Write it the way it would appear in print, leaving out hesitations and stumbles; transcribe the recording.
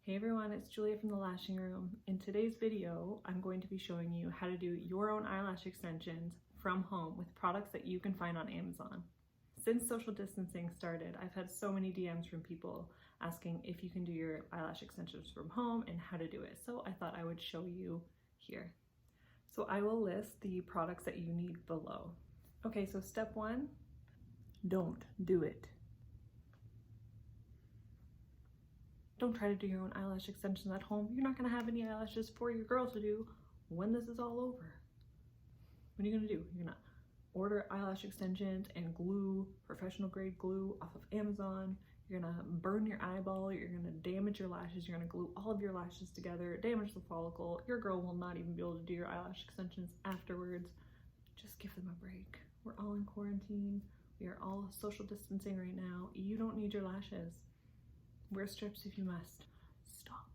Hey everyone, it's Julia from the Lashing Room. In today's video, I'm going to be showing you how to do your own eyelash extensions from home with products that you can find on Amazon. Since social distancing started, I've had so many DMs from people asking if you can do your eyelash extensions from home and how to do it. So I thought I would show you here. So I will list the products that you need below. Okay, so step one, don't do it. Don't try to do your own eyelash extensions at home. You're not gonna have any eyelashes for your girl to do when this is all over. What are you gonna do? You're gonna order eyelash extensions and glue, professional grade glue off of Amazon. You're gonna burn your eyeball. You're gonna damage your lashes. You're gonna glue all of your lashes together, damage the follicle. Your girl will not even be able to do your eyelash extensions afterwards. Just give them a break. We're all in quarantine. We are all social distancing right now. You don't need your lashes. Wear strips if you must. Stop